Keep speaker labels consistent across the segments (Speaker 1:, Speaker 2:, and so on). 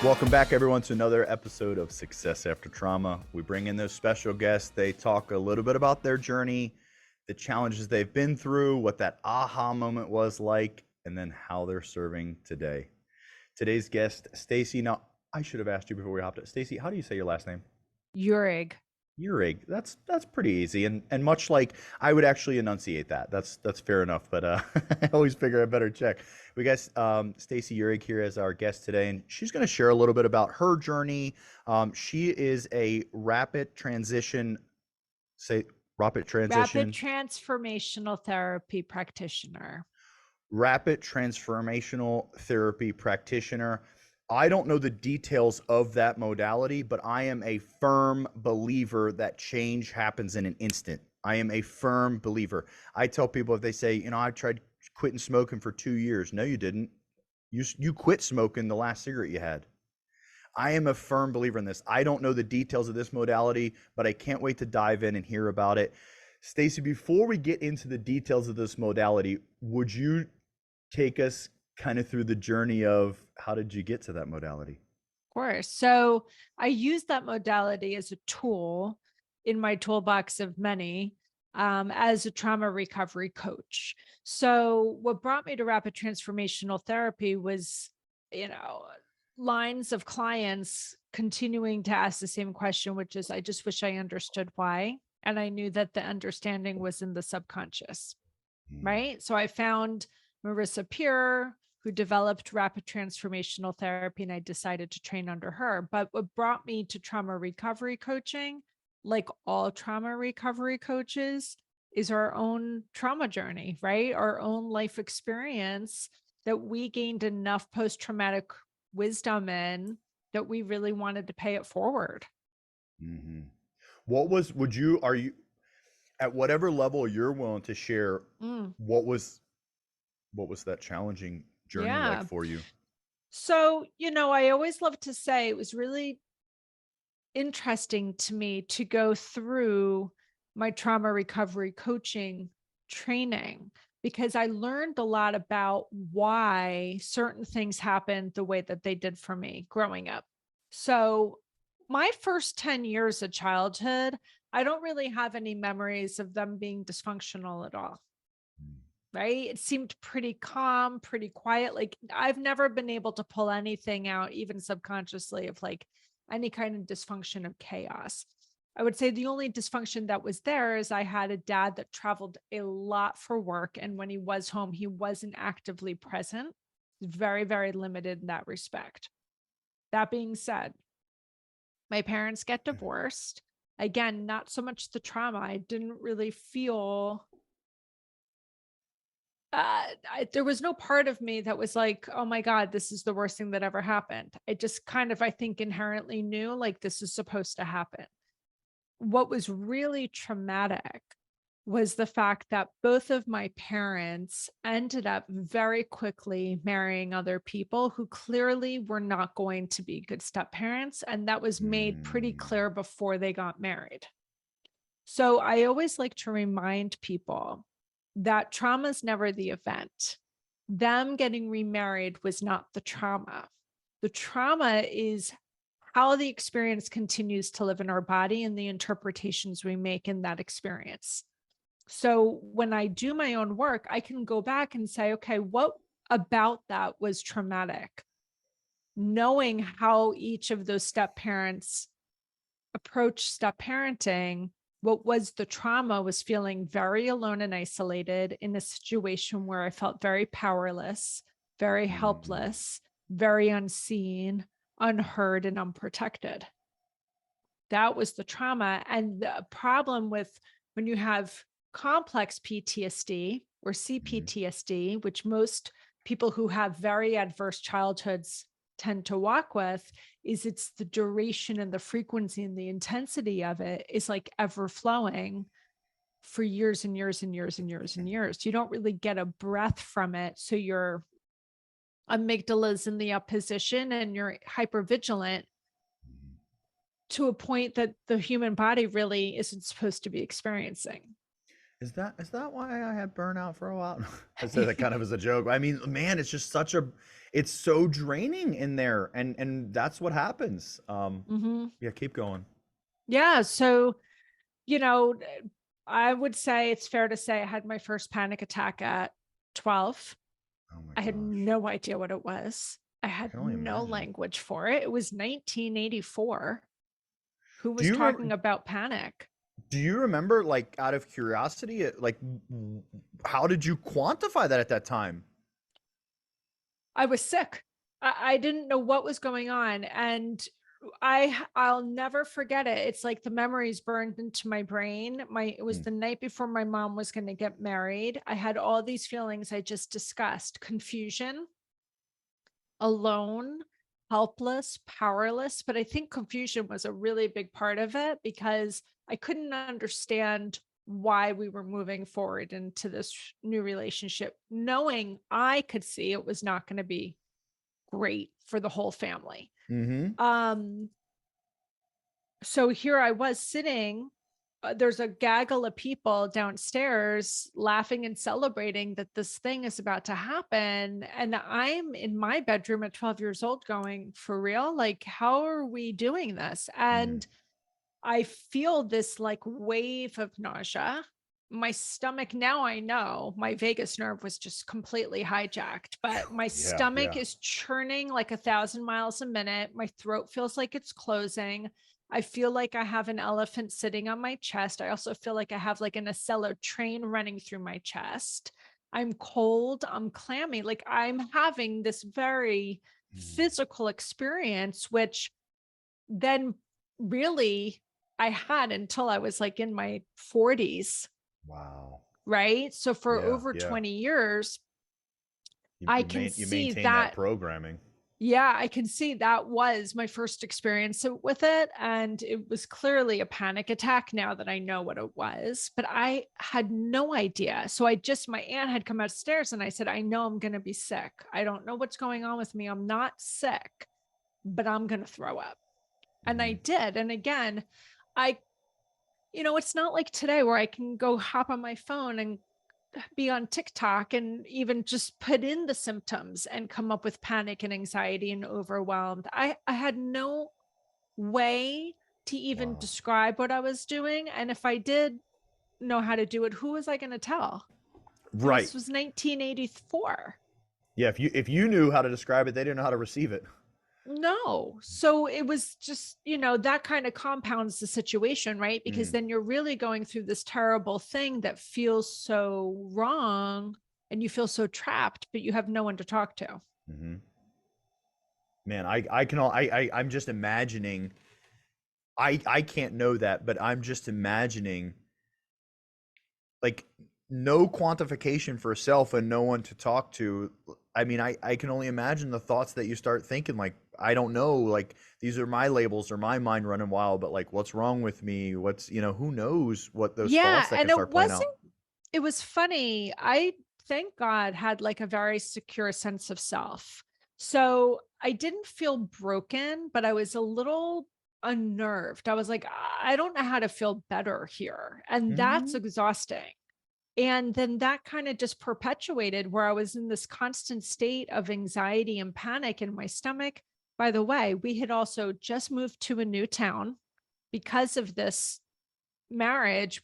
Speaker 1: Welcome back, everyone, to another episode of Success After Trauma. We bring in those special guests. They talk a little bit about their journey, the challenges they've been through, what that aha moment was like, and then how they're serving today. Today's guest, Stacey. Now, I should have asked you before we hopped in. Stacey, how do you say your last name?
Speaker 2: Uhrig.
Speaker 1: Uhrig. That's pretty easy, and much like I would actually enunciate that. That's fair enough. But I always figure I better check. We got Stacey Uhrig here as our guest today, and she's going to share a little bit about her journey. She is a rapid transition. Say rapid
Speaker 2: Rapid
Speaker 1: transition.
Speaker 2: transformational therapy practitioner.
Speaker 1: Rapid transformational therapy practitioner. I don't know the details of that modality, but I am a firm believer that change happens in an instant. I am a firm believer. I tell people, if they say, I tried quitting smoking for 2 years. No, you didn't. You quit smoking the last cigarette you had. I am a firm believer in this. I don't know the details of this modality, but I can't wait to dive in and hear about it. Stacey, before we get into the details of this modality, would you take us kind of through the journey of how did you get to that modality?
Speaker 2: Of course. So I use that modality as a tool in my toolbox of many as a trauma recovery coach. So what brought me to rapid transformational therapy was, lines of clients continuing to ask the same question, which is, I just wish I understood why. And I knew that the understanding was in the subconscious.
Speaker 1: Mm.
Speaker 2: Right. So I found Marissa Peer, who developed rapid transformational therapy, and I decided to train under her. But what brought me to trauma recovery coaching, like all trauma recovery coaches, is our own trauma journey, right? Our own life experience that we gained enough post-traumatic wisdom in that we really wanted to pay it forward.
Speaker 1: Mm-hmm. Are you, at whatever level you're willing to share,
Speaker 2: Mm,
Speaker 1: what was that challenging journey like
Speaker 2: yeah.
Speaker 1: for you?
Speaker 2: So, I always love to say it was really interesting to me to go through my trauma recovery coaching training because I learned a lot about why certain things happened the way that they did for me growing up. So, my first 10 years of childhood, I don't really have any memories of them being dysfunctional at all. Right. It seemed pretty calm, pretty quiet. Like I've never been able to pull anything out, even subconsciously, of like any kind of dysfunction of chaos. I would say the only dysfunction that was there is I had a dad that traveled a lot for work. And when he was home, he wasn't actively present. Very, very limited in that respect. That being said, my parents get divorced. Again, not so much the trauma. I didn't really feel there was no part of me that was like, oh my God, this is the worst thing that ever happened. I just kind of, I think, inherently knew like this is supposed to happen. What was really traumatic was the fact that both of my parents ended up very quickly marrying other people who clearly were not going to be good step parents. And that was made pretty
Speaker 1: Mm.
Speaker 2: clear before they got married. So I always like to remind people that trauma is never the event. Them getting remarried was not the trauma. The trauma is how the experience continues to live in our body and the interpretations we make in that experience. So when I do my own work, I can go back and say, okay, what about that was traumatic? Knowing how each of those step parents approach step parenting, what was the trauma was feeling very alone and isolated in a situation where I felt very powerless, very
Speaker 1: Mm.
Speaker 2: helpless, very unseen, unheard, and unprotected. That was the trauma. And the problem with when you have complex PTSD or
Speaker 1: Mm.
Speaker 2: CPTSD, which most people who have very adverse childhoods tend to walk with, is it's the duration and the frequency and the intensity of it is like ever flowing for years and years and years and years and years. You don't really get a breath from it. So your amygdala's in the up position and you're hyper vigilant to a point that the human body really isn't supposed to be experiencing.
Speaker 1: Is that why I had burnout for a while? I said that kind of as a joke. I mean, man, it's just such a it's so draining in there, and that's what happens.
Speaker 2: Hmm.
Speaker 1: Yeah, keep going.
Speaker 2: Yeah. So, you know, I would say it's fair to say I had my first panic attack at 12.
Speaker 1: Oh my
Speaker 2: I had
Speaker 1: gosh.
Speaker 2: no idea what it was. I
Speaker 1: I
Speaker 2: had
Speaker 1: can only
Speaker 2: no
Speaker 1: imagine.
Speaker 2: language for it. It was 1984. Who
Speaker 1: Do
Speaker 2: was
Speaker 1: you remember
Speaker 2: talking about panic?
Speaker 1: do you remember, like, out of curiosity, how did you quantify that at that time?
Speaker 2: I was sick. I didn't know what was going on. And I'll never forget it. It's like the memories burned into my brain. It was
Speaker 1: Mm,
Speaker 2: the night before my mom was going to get married. I had all these feelings I just discussed: confusion, alone, helpless, powerless. But I think confusion was a really big part of it because I couldn't understand why we were moving forward into this new relationship, knowing I could see it was not going to be great for the whole family.
Speaker 1: mm-hmm.
Speaker 2: Um, so here I was sitting. There's a gaggle of people downstairs laughing and celebrating that this thing is about to happen. And I'm in my bedroom at 12 years old going, for real? Like, how are we doing this?
Speaker 1: Mm,
Speaker 2: And I feel this like wave of nausea. My stomach, now I know my vagus nerve was just completely hijacked, but my
Speaker 1: yeah,
Speaker 2: stomach
Speaker 1: yeah.
Speaker 2: is churning like 1,000 miles a minute. My throat feels like it's closing. I feel like I have an elephant sitting on my chest. I also feel like I have like an Ocello train running through my chest. I'm cold. I'm clammy. Like I'm having this very
Speaker 1: Mm,
Speaker 2: physical experience, which then really I had until I was like in my 40s,
Speaker 1: wow.
Speaker 2: right? So for
Speaker 1: Yeah,
Speaker 2: over
Speaker 1: yeah.
Speaker 2: 20 years,
Speaker 1: You
Speaker 2: I
Speaker 1: you
Speaker 2: can
Speaker 1: main you
Speaker 2: see
Speaker 1: maintain that
Speaker 2: that.
Speaker 1: programming.
Speaker 2: Yeah, I can see that was my first experience with it. And it was clearly a panic attack now that I know what it was, but I had no idea. So my aunt had come upstairs and I said, I know I'm going to be sick. I don't know what's going on with me. I'm not sick, but I'm going to throw up. And I
Speaker 1: Mm-hmm.
Speaker 2: did. And again, I it's not like today where I can go hop on my phone and be on TikTok and even just put in the symptoms and come up with panic and anxiety and overwhelmed. I had no way to even
Speaker 1: Wow.
Speaker 2: describe what I was doing. And if I did know how to do it, who was I going to tell? And
Speaker 1: Right.
Speaker 2: this was 1984.
Speaker 1: Yeah, if you knew how to describe it, they didn't know how to receive it.
Speaker 2: No. So it was just, that kind of compounds the situation, right? Because
Speaker 1: Mm,
Speaker 2: then you're really going through this terrible thing that feels so wrong and you feel so trapped, but you have no one to talk to.
Speaker 1: mm-hmm. Man, I can all I'm just imagining. I can't know that, but I'm just imagining, like, no quantification for self and no one to talk to. I mean, I can only imagine the thoughts that you start thinking, like, I don't know, like, these are my labels or my mind running wild, but like, what's wrong with me? Who knows what those
Speaker 2: Yeah.
Speaker 1: thoughts that
Speaker 2: And
Speaker 1: can start playing out.
Speaker 2: it was funny. I, thank God, had like a very secure sense of self. So I didn't feel broken, but I was a little unnerved. I was like, I don't know how to feel better here. And that's
Speaker 1: Mm-hmm.
Speaker 2: exhausting. And then that kind of just perpetuated where I was in this constant state of anxiety and panic in my stomach. By the way, we had also just moved to a new town because of this marriage.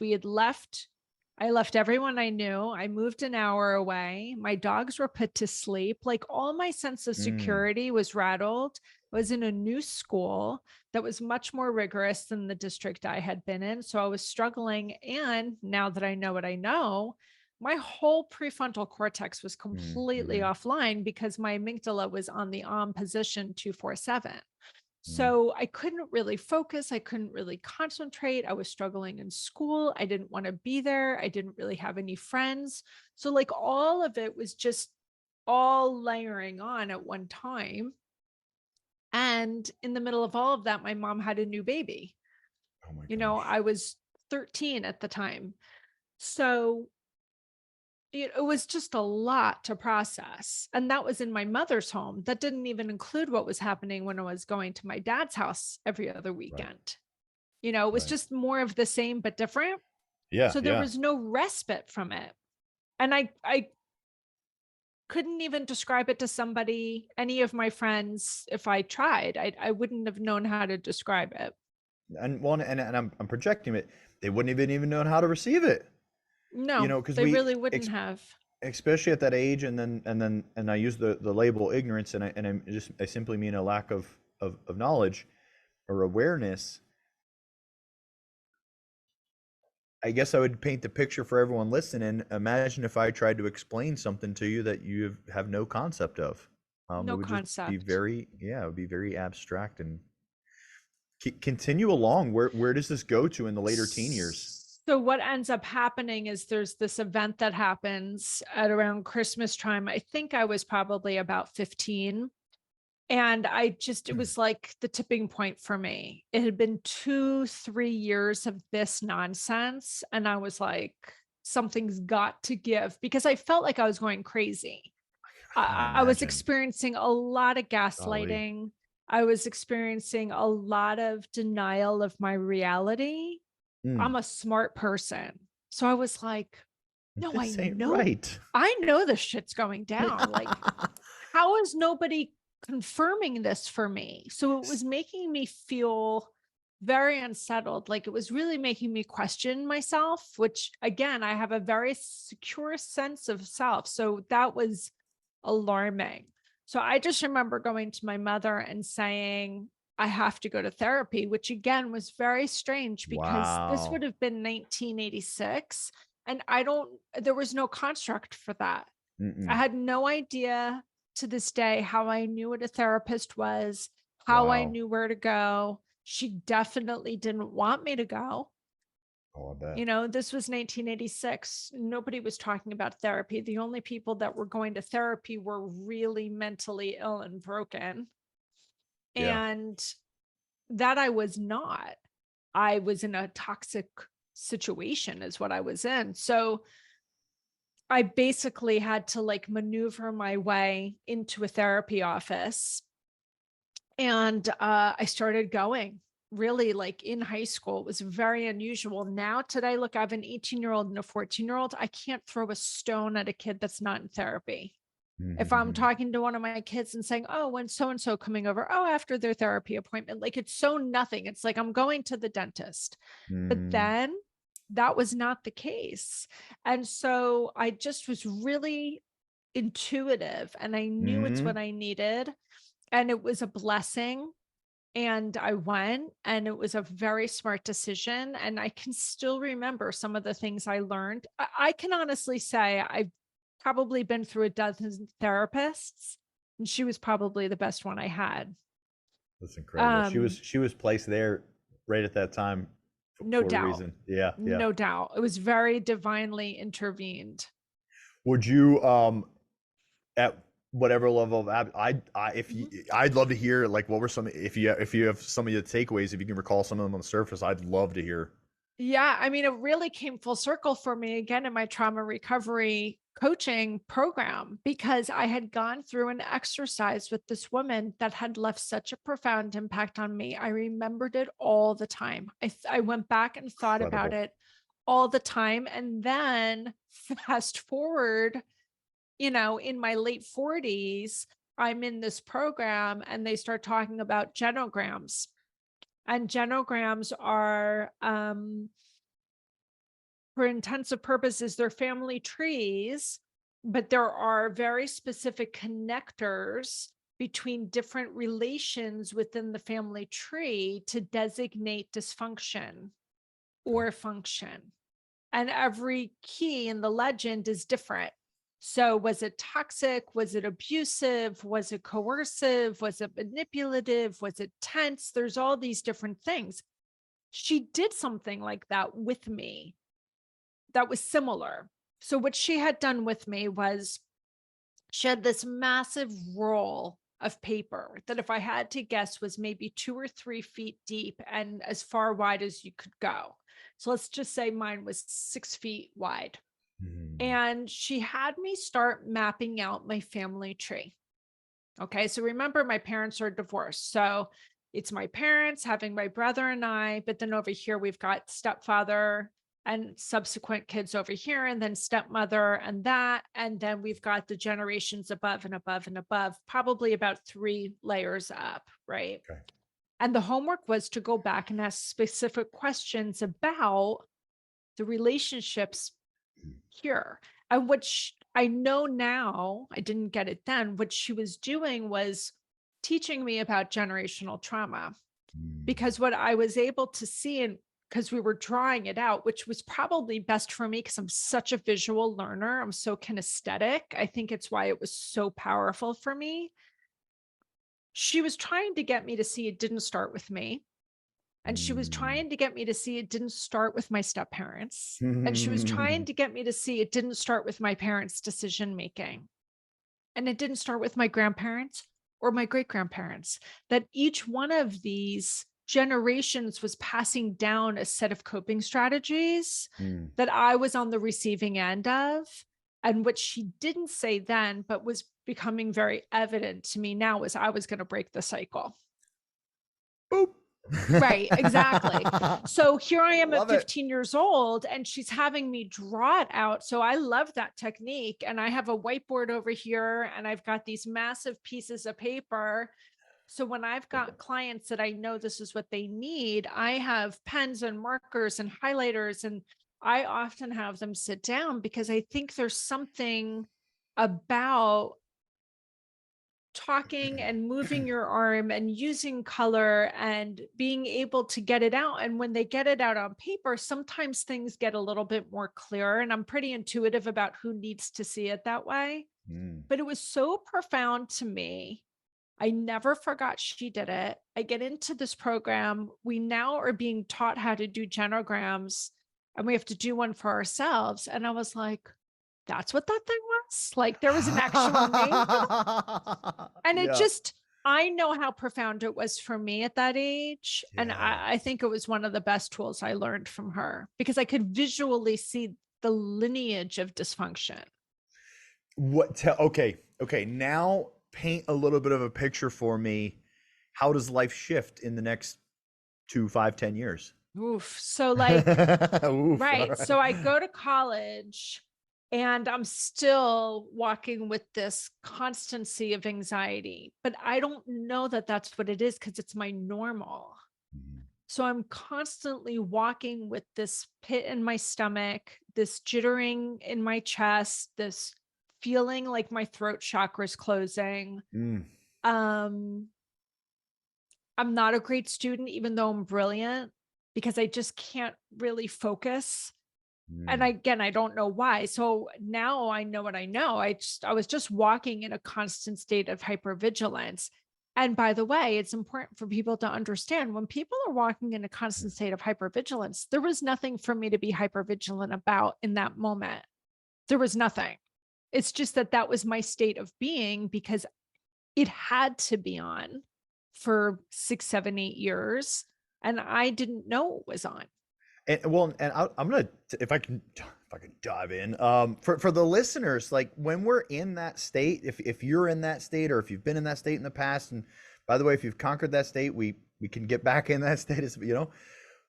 Speaker 2: I left everyone I knew. I moved an hour away. My dogs were put to sleep. Like all my sense of
Speaker 1: Mm,
Speaker 2: security was rattled. I was in a new school that was much more rigorous than the district I had been in. So I was struggling. And now that I know what I know, my whole prefrontal cortex was completely
Speaker 1: mm-hmm.
Speaker 2: offline because my amygdala was on the on position 247.
Speaker 1: Mm,
Speaker 2: So I couldn't really focus. I couldn't really concentrate. I was struggling in school. I didn't want to be there. I didn't really have any friends. So, like, all of it was just all layering on at one time. And in the middle of all of that, my mom had a new baby.
Speaker 1: oh my gosh.
Speaker 2: I was 13 at the time. So it was just a lot to process. And that was in my mother's home. That didn't even include what was happening when I was going to my dad's house every other
Speaker 1: Right,
Speaker 2: weekend. It was
Speaker 1: right.
Speaker 2: just more of the same, but different.
Speaker 1: Yeah,
Speaker 2: So there
Speaker 1: yeah.
Speaker 2: was no respite from it. And I couldn't even describe it to somebody, any of my friends, if I tried. I wouldn't have known how to describe it.
Speaker 1: And one and I'm projecting it. They wouldn't even know how to receive it. You
Speaker 2: No,
Speaker 1: know, because
Speaker 2: they
Speaker 1: we
Speaker 2: really wouldn't have.
Speaker 1: especially at that age, and I use the label ignorance, I simply mean a lack of knowledge or awareness. I guess I would paint the picture for everyone listening. Imagine if I tried to explain something to you that you have no concept of. It
Speaker 2: No
Speaker 1: would just be
Speaker 2: concept.
Speaker 1: very, yeah, it would be very abstract. And continue along. Where does this go to in the later teen years?
Speaker 2: So what ends up happening is there's this event that happens at around Christmas time. I think I was probably about 15. And it was like the tipping point for me. It had been 2, 3 years of this nonsense. And I was like, something's got to give because I felt like I was going crazy.
Speaker 1: I can
Speaker 2: I was
Speaker 1: imagine.
Speaker 2: experiencing a lot of
Speaker 1: Golly.
Speaker 2: gaslighting. I was experiencing a lot of denial of my reality.
Speaker 1: Mm,
Speaker 2: I'm a smart person. So I was like, no,
Speaker 1: this ain't right.
Speaker 2: I know this shit's going down. Like, how is nobody confirming this for me? So it was making me feel very unsettled. Like it was really making me question myself, which again, I have a very secure sense of self. So that was alarming. So I just remember going to my mother and saying, I have to go to therapy, which again was very strange because this would
Speaker 1: Wow.
Speaker 2: have been 1986. And there was no construct for that. I
Speaker 1: Mm-mm.
Speaker 2: had no idea to this day how I knew what a therapist was, how I
Speaker 1: Wow.
Speaker 2: knew where to go. She definitely didn't want me to go.
Speaker 1: Oh, I bet.
Speaker 2: This was 1986. Nobody was talking about therapy. The only people that were going to therapy were really mentally ill and broken.
Speaker 1: Yeah.
Speaker 2: And that I was not. I was in a toxic situation, is what I was in. So I basically had to like maneuver my way into a therapy office. And I started going really like in high school. It was very unusual. Now, today, look, I have an 18-year-old and a 14-year-old. I can't throw a stone at a kid that's not in therapy. If I'm
Speaker 1: Mm-hmm.
Speaker 2: talking to one of my kids and saying, oh, when so and so coming over, oh, after their therapy appointment, like it's so nothing. It's like I'm going to the dentist. But
Speaker 1: Mm-hmm.
Speaker 2: then that was not the case. And so I just was really intuitive and I knew it's
Speaker 1: Mm-hmm.
Speaker 2: what I needed. And it was a blessing. And I went, and it was a very smart decision. And I can still remember some of the things I learned. I can honestly say I've probably been through a dozen therapists, and she was probably the best one I had.
Speaker 1: That's incredible.
Speaker 2: Um,
Speaker 1: She was placed there right at that time
Speaker 2: no
Speaker 1: for a
Speaker 2: doubt.
Speaker 1: reason. Yeah, yeah.
Speaker 2: No doubt. It was very divinely intervened.
Speaker 1: Would you at whatever level of I if you,
Speaker 2: Mhm.
Speaker 1: I'd love to hear like what were some if you have some of the takeaways, if you can recall some of them on the surface, I'd love to hear.
Speaker 2: Yeah, I mean, it really came full circle for me again in my trauma recovery coaching program because I had gone through an exercise with this woman that had left such a profound impact on me. I remembered it all the time. I went back and thought about
Speaker 1: Incredible.
Speaker 2: it all the time. And then fast forward, in my late 40s, I'm in this program and they start talking about genograms. And genograms are, for intensive purposes, they're family trees, but there are very specific connectors between different relations within the family tree to designate dysfunction or function. And every key in the legend is different. So, was it toxic? Was it abusive? Was it coercive? Was it manipulative? Was it tense? There's all these different things. She did something like that with me that was similar. So what she had done with me was she had this massive roll of paper that if I had to guess was maybe 2 or 3 feet deep and as far wide as you could go. So let's just say mine was 6 feet wide.
Speaker 1: Mhm.
Speaker 2: And she had me start mapping out my family tree. Okay. So remember, my parents are divorced. So it's my parents having my brother and I, but then over here we've got stepfather, and subsequent kids over here, and then stepmother and that. And then we've got the generations above and above and above, probably about 3 layers up, right?
Speaker 1: Okay.
Speaker 2: And the homework was to go back and ask specific questions about the relationships here. And which I know now, I didn't get it then. What she was doing was teaching me about generational trauma,
Speaker 1: Mm.
Speaker 2: because what I was able to see, and because we were drawing it out, which was probably best for me because I'm such a visual learner, I'm so kinesthetic. I think it's why it was so powerful for me. She was trying to get me to see it didn't start with me. And she was
Speaker 1: Mm.
Speaker 2: trying to get me to see it didn't start with my step parents. And she was trying
Speaker 1: Mm.
Speaker 2: to get me to see it didn't start with my parents' decision making. And it didn't start with my grandparents or my great grandparents, that each one of these generations was passing down a set of coping strategies
Speaker 1: Mm.
Speaker 2: that I was on the receiving end of. And what she didn't say then, but was becoming very evident to me now, was I was going to break the cycle.
Speaker 1: Boop.
Speaker 2: Right, exactly. So here I am at
Speaker 1: Love it.
Speaker 2: 15 years old and she's having me draw it out. So I love that technique. And I have a whiteboard over here and I've got these massive pieces of paper. So when I've got clients that I know this is what they need, I have pens and markers and highlighters, and I often have them sit down because I think there's something about talking and moving your arm and using color and being able to get it out. And when they get it out on paper, sometimes things get a little bit more clear. And I'm pretty intuitive about who needs to see it that way.
Speaker 1: Mm.
Speaker 2: But it was so profound to me. I never forgot she did it. I get into this program. We now are being taught how to do genograms and we have to do one for ourselves. And I was like, that's what that thing was? Like there was an actual name for that? And it
Speaker 1: Yeah.
Speaker 2: just, I know how profound it was for me at that age. And
Speaker 1: Yeah.
Speaker 2: I think it was one of the best tools I learned from her because I could visually see the lineage of dysfunction.
Speaker 1: Okay. Okay. Now paint a little bit of a picture for me. How does life shift in the next 2, 5, 10 years?
Speaker 2: Oof. So, like,
Speaker 1: Oof. All
Speaker 2: right.
Speaker 1: right.
Speaker 2: So I go to college and I'm still walking with this constancy of anxiety, but I don't know that that's what it is because it's my normal.
Speaker 1: Mhm.
Speaker 2: So I'm constantly walking with this pit in my stomach, this jittering in my chest, this feeling like my throat chakra is closing.
Speaker 1: Mm.
Speaker 2: Um, I'm not a great student, even though I'm brilliant, because I just can't really focus. And
Speaker 1: Mm.
Speaker 2: again, I don't know why. So now I know what I know. I was just walking in a constant state of hypervigilance. And by the way, it's important for people to understand when people are walking in a constant state of hypervigilance, there was nothing for me to be hypervigilant about in that moment. There was nothing. It's just that that was my state of being because it had to be on for 6, 7, 8 years. And I didn't know it was on.
Speaker 1: And well, and I'm gonna if I can dive in for the listeners, like when we're in that state, if you're in that state or if you've been in that state in the past, and by the way, if you've conquered that state, we can get back in that state, as you know.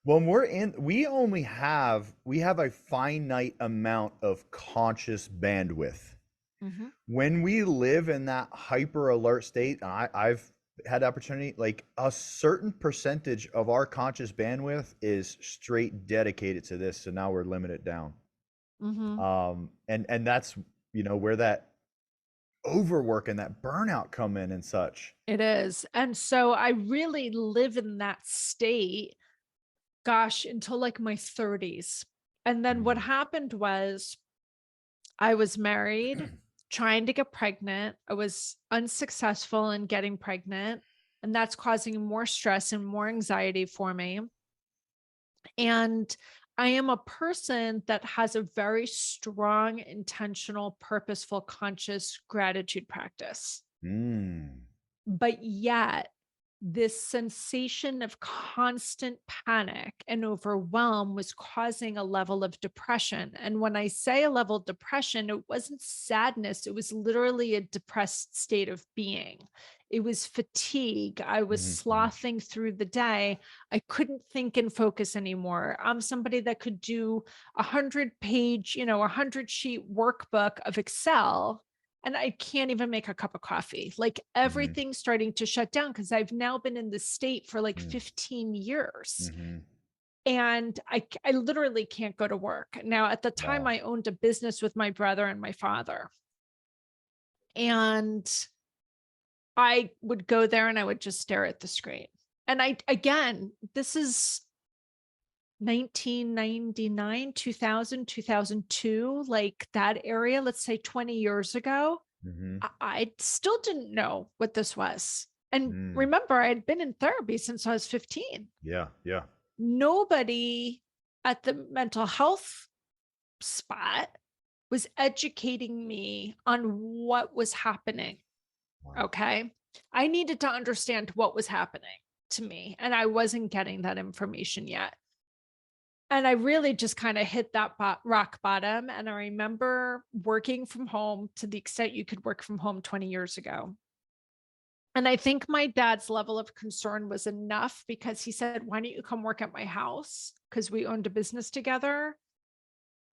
Speaker 1: When we're in, we have a finite amount of conscious bandwidth.
Speaker 2: Mhm.
Speaker 1: When we live in that hyper alert state, and I've had the opportunity, like a certain percentage of our conscious bandwidth is straight dedicated to this. So now we're limited down.
Speaker 2: Mhm.
Speaker 1: And that's, where that overwork and that burnout come in and such.
Speaker 2: It is. And so I really live in that state, gosh, until like my 30s. And then what
Speaker 1: Mm.
Speaker 2: happened was I was married, trying to get pregnant. I was unsuccessful in getting pregnant, and that's causing more stress and more anxiety for me. And I am a person that has a very strong, intentional, purposeful, conscious gratitude practice.
Speaker 1: Mm.
Speaker 2: But yet this sensation of constant panic and overwhelm was causing a level of depression. And when I say a level of depression, it wasn't sadness, it was literally a depressed state of being. It was fatigue. I was
Speaker 1: Mhm, mhm,
Speaker 2: slothing through the day. I couldn't think and focus anymore. I'm somebody that could do 100-page, 100-sheet workbook of Excel, and I can't even make a cup of coffee. Like
Speaker 1: mhm,
Speaker 2: everything's starting to shut down because I've now been in this state for like
Speaker 1: mm,
Speaker 2: 15 years.
Speaker 1: mhm.
Speaker 2: And I literally can't go to work. Now, at the time,
Speaker 1: Wow.
Speaker 2: I owned a business with my brother and my father. And I would go there and I would just stare at the screen. And again, this is 1999, 2000, 2002, like that area, let's say 20 years ago.
Speaker 1: Mhm,
Speaker 2: I still didn't know what this was. And
Speaker 1: mm.
Speaker 2: remember, I had been in therapy since I was 15.
Speaker 1: Yeah, yeah.
Speaker 2: Nobody at the mental health spot was educating me on what was happening.
Speaker 1: Wow.
Speaker 2: Okay. I needed to understand what was happening to me, and I wasn't getting that information yet. And I really just kind of hit that rock bottom. And I remember working from home to the extent you could work from home 20 years ago. And I think my dad's level of concern was enough because he said, "Why don't you come work at my house?" Because we owned a business together.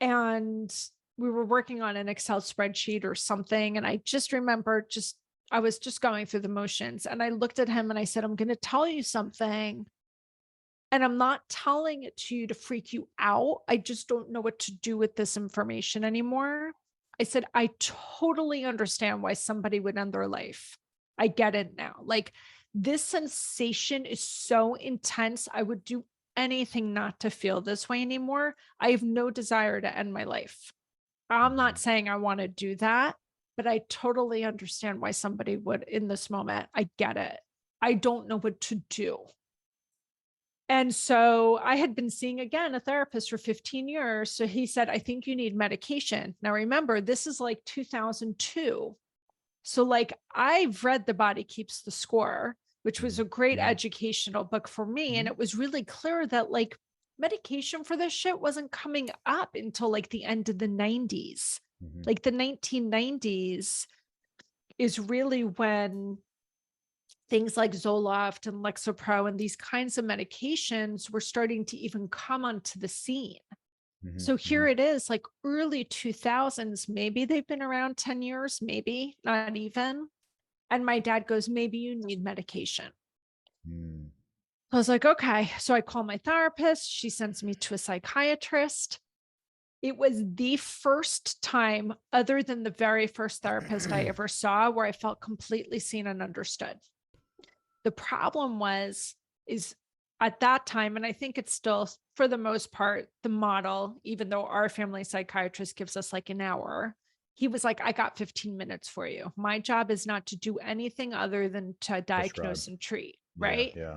Speaker 2: And we were working on an Excel spreadsheet or something. And I just remember I was just going through the motions. And I looked at him and I said, "I'm going to tell you something. And I'm not telling it to you to freak you out. I just don't know what to do with this information anymore." I said, "I totally understand why somebody would end their life. I get it now. Like, this sensation is so intense. I would do anything not to feel this way anymore. I have no desire to end my life. I'm not
Speaker 1: Mhm.
Speaker 2: saying I want to do that, but I totally understand why somebody would in this moment. I get it. I don't know what to do." And so I had been seeing again a therapist for 15 years. So he said, "I think you need medication." Now, remember, this is like 2002. So, like, I've read The Body Keeps the Score, which was
Speaker 1: Mhm,
Speaker 2: a great
Speaker 1: mhm,
Speaker 2: educational book for me. And
Speaker 1: mhm,
Speaker 2: it was really clear that, like, medication for this shit wasn't coming up until like the end of the 90s.
Speaker 1: mhm,
Speaker 2: Like, the 1990s is really when things like Zoloft and Lexapro and these kinds of medications were starting to even come onto the scene.
Speaker 1: mhm,
Speaker 2: So here
Speaker 1: mhm,
Speaker 2: it is, like early 2000s, maybe they've been around 10 years, maybe not even. And my dad goes, "Maybe you need medication."
Speaker 1: mm,
Speaker 2: I was like, "Okay." So I call my therapist. She sends me to a psychiatrist. It was the first time, other than the very first therapist I ever saw, where I felt completely seen and understood. The problem is at that time, and I think it's still for the most part the model, even though our family psychiatrist gives us like an hour. He was like, "I got 15 minutes for you. My job is not to do anything other than to
Speaker 1: Prescribe.
Speaker 2: diagnose and treat."
Speaker 1: Yeah,
Speaker 2: Right.
Speaker 1: yeah.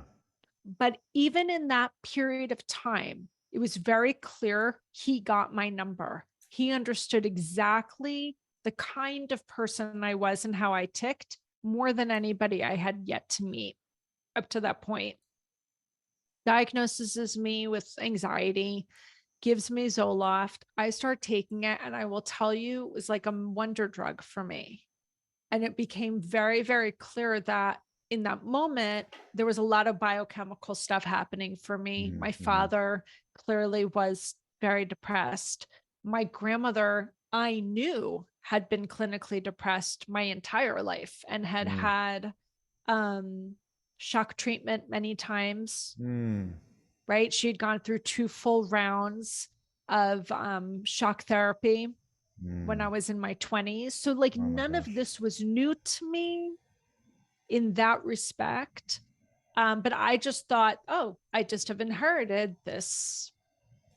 Speaker 2: But even in that period of time, it was very clear he got my number. He understood exactly the kind of person I was and how I ticked more than anybody I had yet to meet up to that point. Diagnoses me with anxiety, gives me Zoloft. I start taking it, and I will tell you, it was like a wonder drug for me. And it became very, very clear that in that moment, there was a lot of biochemical stuff happening for me.
Speaker 1: Mhm,
Speaker 2: My
Speaker 1: mhm,
Speaker 2: father clearly was very depressed. My grandmother, I knew, had been clinically depressed my entire life and had
Speaker 1: mm,
Speaker 2: had um, shock treatment many times,
Speaker 1: mm,
Speaker 2: right? She had gone through 2 full rounds of shock therapy when I
Speaker 1: mm.
Speaker 2: was in my 20s. So, like,
Speaker 1: Oh my
Speaker 2: none of
Speaker 1: gosh.
Speaker 2: this was new to me in that respect. But I just thought, "Oh, I just have inherited this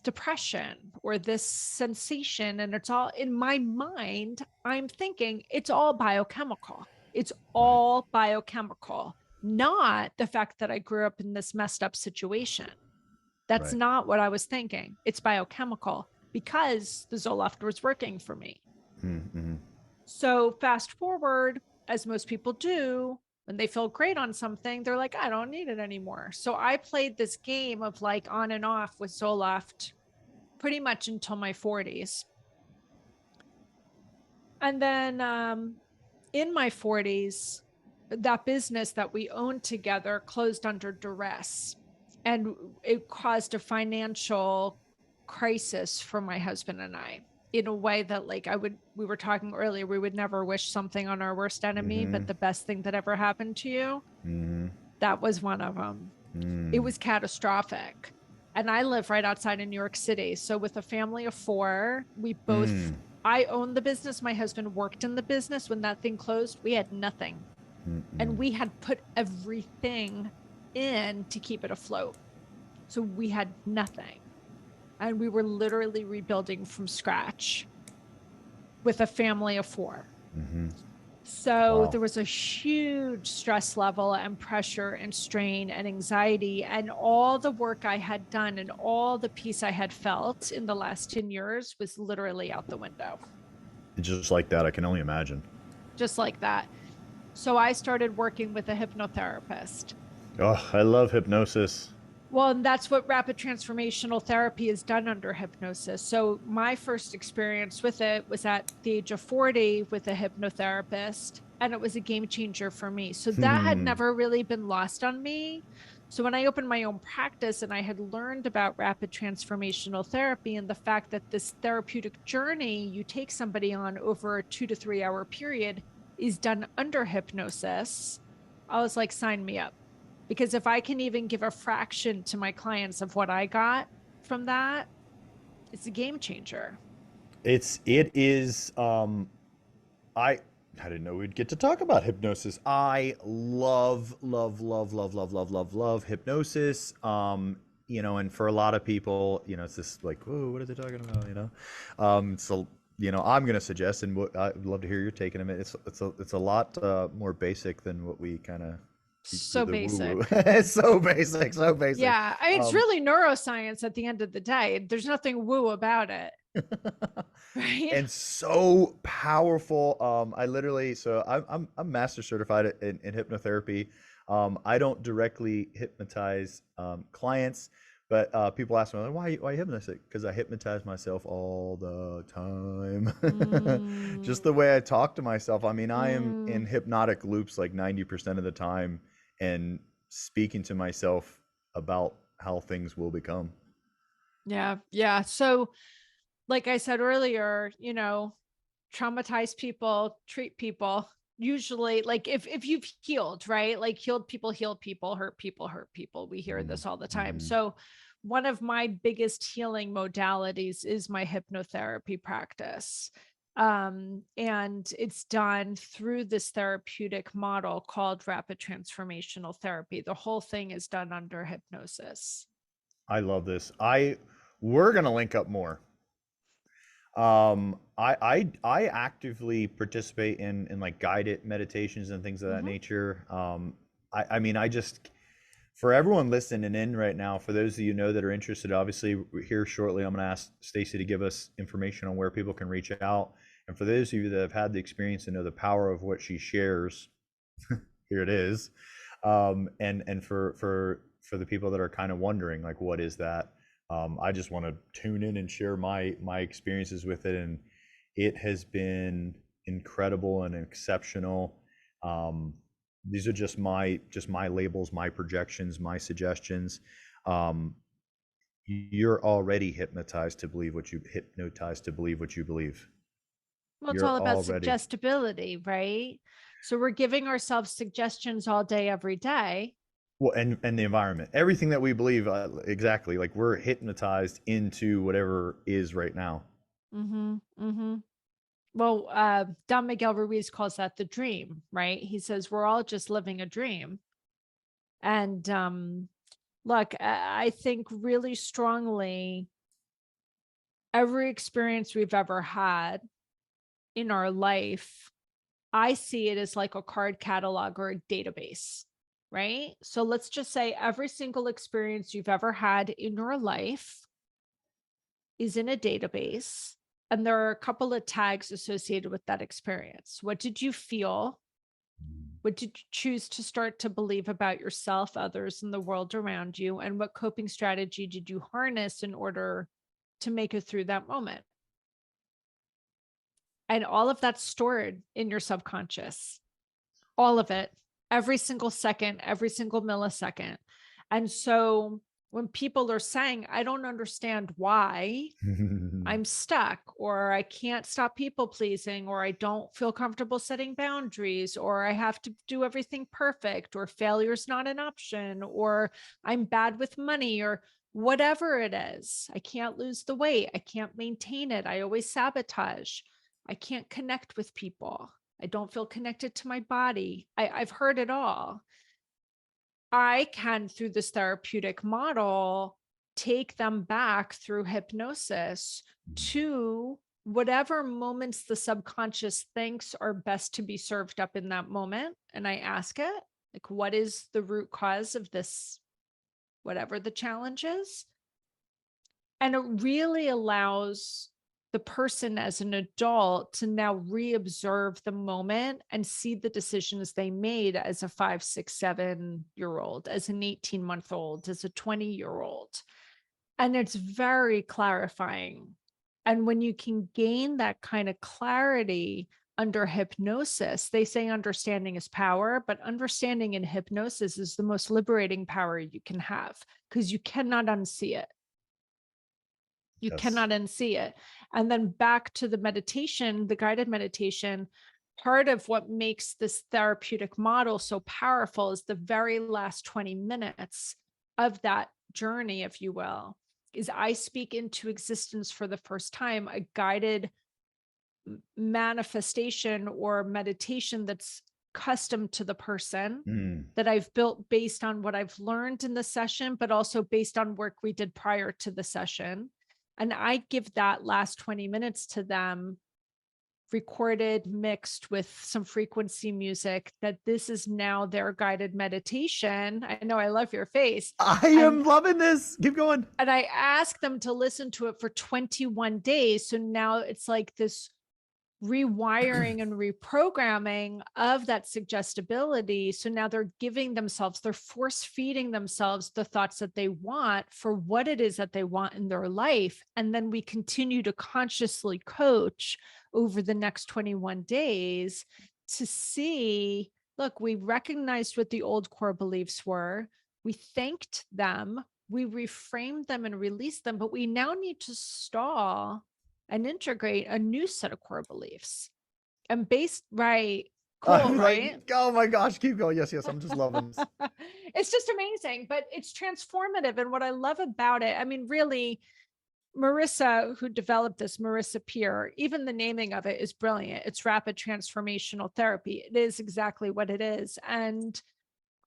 Speaker 2: depression or this sensation." And it's all in my mind. I'm thinking it's all biochemical. It's
Speaker 1: Right,
Speaker 2: all biochemical, not the fact that I grew up in this messed up situation. That's
Speaker 1: right.
Speaker 2: not what I was thinking. It's biochemical because the Zoloft was working for me.
Speaker 1: Mm, mhm,
Speaker 2: So fast forward, as most people do, When they feel great on something, they're like, I don't need it anymore. So I played this game of like on and off with Zoloft pretty much until my 40s. And then in my 40s, that business that we owned together closed under duress. And it caused a financial crisis for my husband and I in a way that, like, we were talking earlier, we would never wish something on our worst enemy,
Speaker 1: Mm-hmm.
Speaker 2: but the best thing that ever happened to you,
Speaker 1: Mm-hmm.
Speaker 2: that was one of them. It
Speaker 1: Mm.
Speaker 2: was catastrophic. And I live right outside of New York City. So with a family of four,
Speaker 1: Mm.
Speaker 2: I owned the business. My husband worked in the business. When that thing closed, we had nothing.
Speaker 1: Mm-mm.
Speaker 2: And we had put everything in to keep it afloat. So we had nothing. And we were literally rebuilding from scratch with a family of four.
Speaker 1: Mm-hmm.
Speaker 2: So
Speaker 1: Wow.
Speaker 2: there was a huge stress level and pressure and strain and anxiety, and all the work I had done and all the peace I had felt in the last 10 years was literally out the window,
Speaker 1: Just like that, I can only imagine.
Speaker 2: just like that. So I started working with a hypnotherapist.
Speaker 1: Oh, I love hypnosis.
Speaker 2: Well, and that's what rapid transformational therapy is done under hypnosis. So my first experience with it was at the age of 40 with a hypnotherapist, and it was a game changer for me. So that had
Speaker 1: Hmm.
Speaker 2: never really been lost on me. So when I opened my own practice and I had learned about rapid transformational therapy and the fact that this therapeutic journey you take somebody on over a 2 to 3 hour period is done under hypnosis, I was like, sign me up. Because if I can even give a fraction to my clients of what I got from that, it's a game changer.
Speaker 1: It is. I I didn't know we'd get to talk about hypnosis. I love hypnosis. And for a lot of people, it's just like, whoa, what are they talking about? So I'm gonna suggest, and I'd love to hear your take on it. It's a lot more basic than what we kind of
Speaker 2: So
Speaker 1: the woo woo.
Speaker 2: basic.
Speaker 1: It's so basic, so basic.
Speaker 2: Yeah. I mean, it's
Speaker 1: Um,
Speaker 2: really neuroscience at the end of the day. There's nothing woo about it. Right.
Speaker 1: and so powerful. I literally, so I'm master certified in hypnotherapy. I don't directly hypnotize clients, but people ask me, like, why hypnotize it? Because I hypnotize myself all the time. Just
Speaker 2: Mm,
Speaker 1: the way I talk to myself. I mean, I am in
Speaker 2: mm,
Speaker 1: hypnotic loops like 90% of the time, and speaking to myself about how things will become.
Speaker 2: yeah. Yeah. So, like I said earlier, traumatize people, treat people. Usually, like if you've healed, right? Like healed people heal people, hurt people hurt people. We hear this all the time.
Speaker 1: Mm-hmm.
Speaker 2: So one of my biggest healing modalities is my hypnotherapy practice. And it's done through this therapeutic model called rapid transformational therapy. The whole thing is done under hypnosis.
Speaker 1: I love this. We're gonna link up more. I actively participate in like guided meditations and things of that
Speaker 2: Mm-hmm.
Speaker 1: nature. I mean, I just for everyone listening in right now, for those of you know that are interested, obviously here shortly, I'm going to ask Stacey to give us information on where people can reach out. And for those of you that have had the experience and know the power of what she shares, here it is. And for the people that are kind of wondering, like, what is that? I just want to tune in and share my experiences with it, and it has been incredible and exceptional. Um, these are just my labels, my projections, my suggestions. Um, you're already hypnotized to believe what you believe.
Speaker 2: Well, it's
Speaker 1: You're
Speaker 2: all about
Speaker 1: already
Speaker 2: suggestibility, right? So we're giving ourselves suggestions all day, every day.
Speaker 1: well, and the environment, everything that we believe, exactly. Like we're hypnotized into whatever is right now.
Speaker 2: Mm-hmm. Mm-hmm. Well, Don Miguel Ruiz calls that the dream, right? He says we're all just living a dream. And look, I think really strongly every experience we've ever had in our life, I see it as like a card catalog or a database, right? So let's just say every single experience you've ever had in your life is in a database, and there are a couple of tags associated with that experience. What did you feel What did you choose to start to believe about yourself, others, and the world around you? And what coping strategy did you harness in order to make it through that moment? And all of that's stored in your subconscious, all of it, every single second, every single millisecond. And so when people are saying, I don't understand why I'm stuck, or I can't stop people pleasing, or I don't feel comfortable setting boundaries, or I have to do everything perfect, or failure's not an option, or I'm bad with money, or whatever it is, I can't lose the weight, I can't maintain it, I always sabotage, I can't connect with people, I don't feel connected to my body. I've heard it all. I can, through this therapeutic model, take them back through hypnosis to whatever moments the subconscious thinks are best to be served up in that moment. And I ask it, like, what is the root cause of this, whatever the challenge is? And it really allows the person as an adult to now re-observe the moment and see the decisions they made as a 5, 6, 7-year-old, as an 18-month-old, as a 20-year-old. And it's very clarifying. And when you can gain that kind of clarity under hypnosis, they say understanding is power, but understanding in hypnosis is the most liberating power you can have, because you cannot unsee it. You
Speaker 1: Yes.
Speaker 2: cannot unsee it. And then back to the meditation, the guided meditation, part of what makes this therapeutic model so powerful is the very last 20 minutes of that journey, if you will, is I speak into existence for the first time a guided manifestation or meditation that's custom to the person that I've built based on what I've learned in the session, but also based on work we did prior to the session. And I give that last 20 minutes to them, recorded, mixed with some frequency music, that this is now their guided meditation. I know, I love your face.
Speaker 1: I am loving this. Keep going.
Speaker 2: And I ask them to listen to it for 21 days. So now it's like this rewiring and reprogramming of that suggestibility. So now they're giving themselves, they're force feeding themselves the thoughts that they want for what it is that they want in their life. And then we continue to consciously coach over the next 21 days to see, look, we recognized what the old core beliefs were. We thanked them. We reframed them and released them, but we now need to stall and integrate a new set of core beliefs. And based, right? Cool, right?
Speaker 1: Like, oh my gosh, keep going. Yes, yes. I'm just loving this.
Speaker 2: It's just amazing, but it's transformative. And what I love about it, I mean, really, Marissa, who developed this, Marissa Peer, even the naming of it is brilliant. It's rapid transformational therapy. It is exactly what it is. And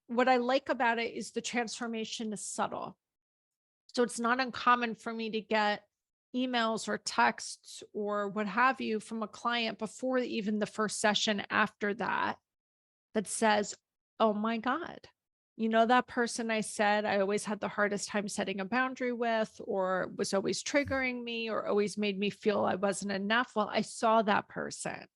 Speaker 2: what I like about it is the transformation is subtle. So it's not uncommon for me to get emails or texts or what have you from a client before even the first session after that, that says, oh my God, you know, that person I said I always had the hardest time setting a boundary with, or was always triggering me, or always made me feel I wasn't enough. Well, I saw that person.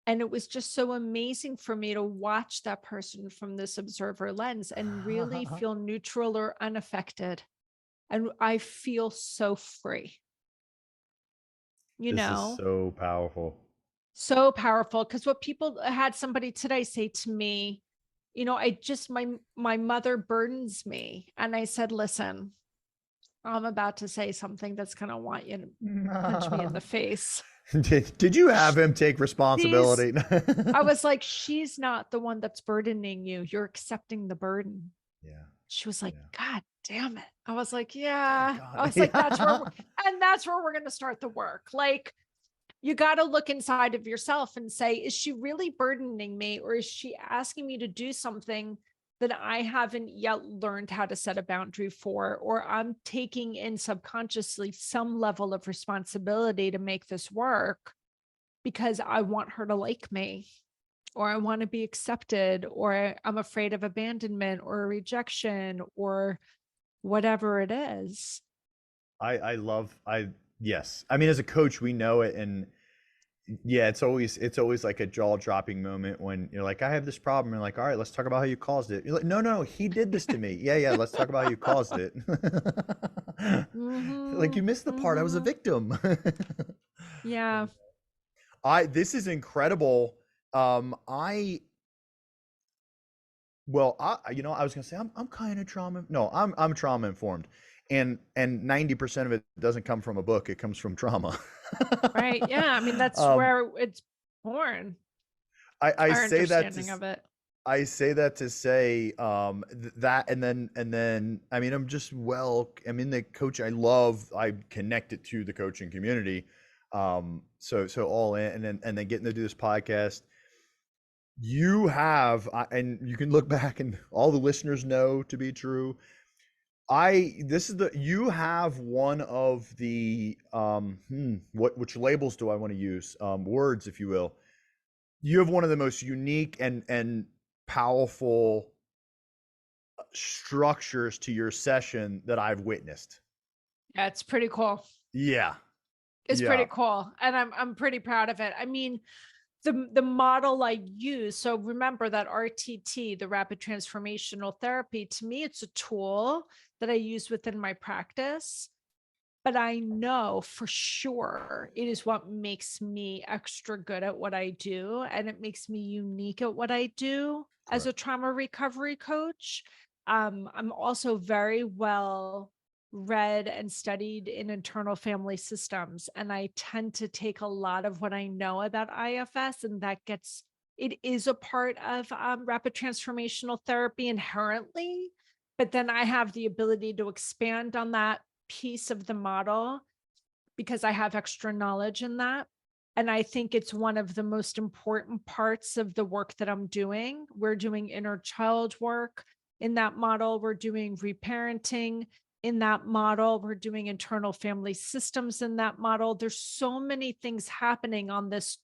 Speaker 2: And it was just so amazing for me to watch that person from this observer lens and really feel neutral or unaffected. And I feel so free. You
Speaker 1: This
Speaker 2: know,
Speaker 1: is so powerful.
Speaker 2: so powerful. Because what people had somebody today say to me, you know, I just, my mother burdens me. And I said, listen, I'm about to say something that's going to want you to punch me in the face.
Speaker 1: Did you have him take responsibility?
Speaker 2: I was like, she's not the one that's burdening you. You're accepting the burden.
Speaker 1: Yeah.
Speaker 2: She was like,
Speaker 1: Yeah.
Speaker 2: God damn it. I was like, yeah.
Speaker 1: God.
Speaker 2: I was like, that's where we're going to start the work. Like, you got to look inside of yourself and say, is she really burdening me, or is she asking me to do something that I haven't yet learned how to set a boundary for, or I'm taking in subconsciously some level of responsibility to make this work because I want her to like me, or I want to be accepted, or I'm afraid of abandonment or rejection, or whatever it is.
Speaker 1: Yes. I mean, as a coach, we know it. And Yeah, it's always like a jaw-dropping moment when you're like, I have this problem. You're like, all right, let's talk about how you caused it. You're like, no, no, he did this to me. Yeah, yeah, let's talk about how you caused it. Like
Speaker 2: Mm-hmm.
Speaker 1: you missed the part. I was a
Speaker 2: Mm-hmm.
Speaker 1: victim.
Speaker 2: Yeah.
Speaker 1: I This is incredible. I Well, I was gonna say I'm kind of trauma. No, I'm trauma informed, and 90% of it doesn't come from a book. It comes from trauma.
Speaker 2: Right. Yeah. I mean, that's
Speaker 1: um,
Speaker 2: where it's born,
Speaker 1: I
Speaker 2: our
Speaker 1: say that to
Speaker 2: understanding of it.
Speaker 1: I say that to say that, and then I mean I'm in the coach. I connect it to the coaching community. So all in, and then getting to do this podcast. You have, and you can look back, and all the listeners know to be true. You have one of the which labels do I want to use? Words, if you will. You have one of the most unique and powerful structures to your session that I've witnessed.
Speaker 2: Yeah, it's pretty cool.
Speaker 1: Yeah.
Speaker 2: It's pretty
Speaker 1: Yeah.
Speaker 2: cool. And I'm pretty proud of it. I mean, the model I use, so remember that RTT, the rapid transformational therapy, to me, it's a tool that I use within my practice. But I know for sure it is what makes me extra good at what I do. And it makes me unique at what I do as a
Speaker 1: Correct.
Speaker 2: trauma recovery coach. I'm also very well read and studied in internal family systems. And I tend to take a lot of what I know about IFS, and it is a part of rapid transformational therapy inherently. But then I have the ability to expand on that piece of the model because I have extra knowledge in that. And I think it's one of the most important parts of the work that I'm doing. We're doing inner child work in that model. We're doing reparenting in that model. We're doing internal family systems in that model. There's so many things happening on this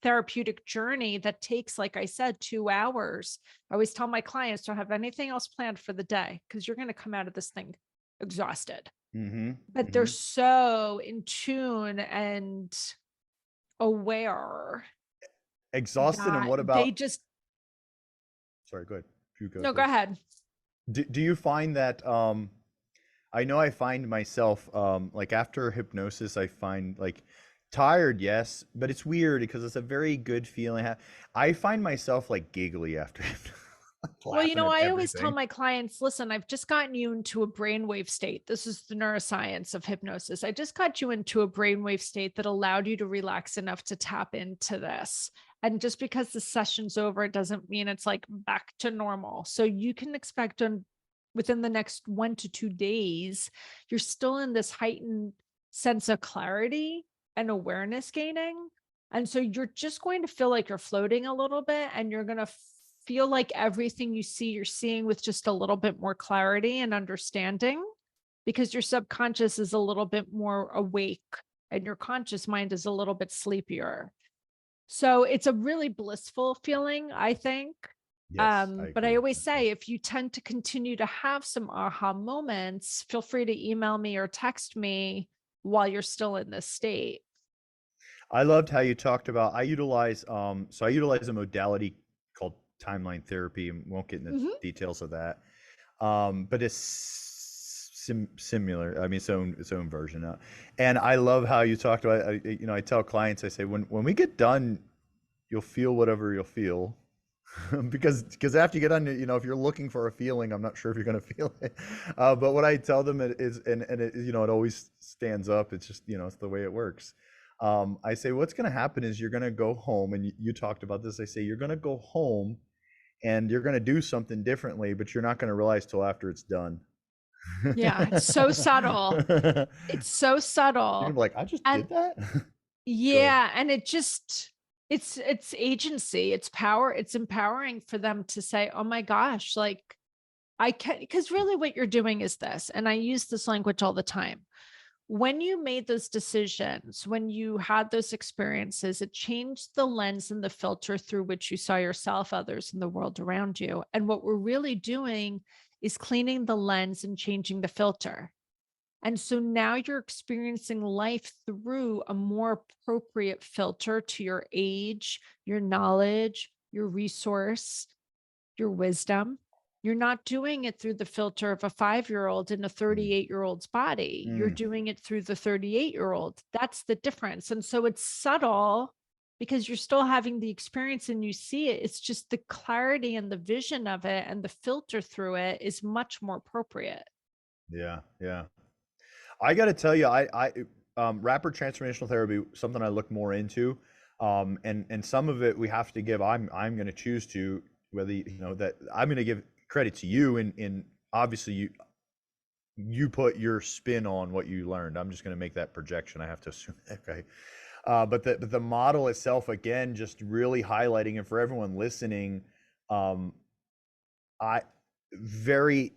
Speaker 2: therapeutic journey that takes, like I said, 2 hours. I always tell my clients, don't have anything else planned for the day because you're going to come out of this thing exhausted.
Speaker 1: Mm-hmm.
Speaker 2: But they're
Speaker 1: Mm-hmm.
Speaker 2: so in tune and aware
Speaker 1: Exhausted, and
Speaker 2: that
Speaker 1: what
Speaker 2: they
Speaker 1: about?
Speaker 2: just
Speaker 1: Sorry, go ahead. You go,
Speaker 2: no, go
Speaker 1: please.
Speaker 2: ahead.
Speaker 1: Do you find that I know I find myself like after hypnosis I find like tired, yes, but it's weird because it's a very good feeling. I find myself like giggly after
Speaker 2: Well,
Speaker 1: laughing at
Speaker 2: I always tell
Speaker 1: everything.
Speaker 2: my clients, listen, I've just gotten you into a brainwave state. This is the neuroscience of hypnosis. I just got you into a brainwave state that allowed you to relax enough to tap into this. And just because the session's over, it doesn't mean it's like back to normal. So you can expect within the next 1 to 2 days, you're still in this heightened sense of clarity and awareness gaining. And so you're just going to feel like you're floating a little bit, and you're going to feel like everything you see, you're seeing with just a little bit more clarity and understanding because your subconscious is a little bit more awake and your conscious mind is a little bit sleepier. So it's a really blissful feeling, I think.
Speaker 1: Yes, I
Speaker 2: But I
Speaker 1: agree.
Speaker 2: always say if you tend to continue to have some aha moments, feel free to email me or text me while you're still in this state.
Speaker 1: I loved how you talked about I utilize a modality called timeline therapy, and won't get into
Speaker 2: Mhm.
Speaker 1: details of that. But it's similar. I mean, its own version. And I love how you talked about. I tell clients, I say, when we get done, you'll feel whatever you'll feel, because after you get done, if you're looking for a feeling, I'm not sure if you're going to feel it. But what I tell them is, and it always stands up. It's just it's the way it works. I say what's going to happen is you're going to go home, and you talked about this. I say you're going to go home and you're going to do something differently, but you're not going to realize till after it's done.
Speaker 2: Yeah, it's so subtle.
Speaker 1: You're
Speaker 2: It's so
Speaker 1: gonna
Speaker 2: subtle.
Speaker 1: be like, I just
Speaker 2: And
Speaker 1: did that. Go ahead.
Speaker 2: yeah, and it's agency, it's power, it's empowering for them to say, "Oh my gosh, like I can," because really what you're doing is this, and I use this language all the time. When you made those decisions, when you had those experiences, it changed the lens and the filter through which you saw yourself, others, and the world around you. And what we're really doing is cleaning the lens and changing the filter. And so now you're experiencing life through a more appropriate filter to your age, your knowledge, your resource, your wisdom. You're not doing it through the filter of a 5-year-old in a
Speaker 1: Mm.
Speaker 2: 38-year-old's body. You're
Speaker 1: Mm.
Speaker 2: doing it through the 38-year-old. That's the difference. And so it's subtle because you're still having the experience and you see it. It's just the clarity and the vision of it and the filter through it is much more appropriate.
Speaker 1: Yeah, yeah. I got to tell you, rapid transformational therapy, something I look more into, and some of it we have to give. I'm going to choose to whether that I'm going to give credit to you, and obviously you put your spin on what you learned. I'm just going to make that projection. I have to assume. Okay. But the model itself, again, just really highlighting, and for everyone listening, um, I very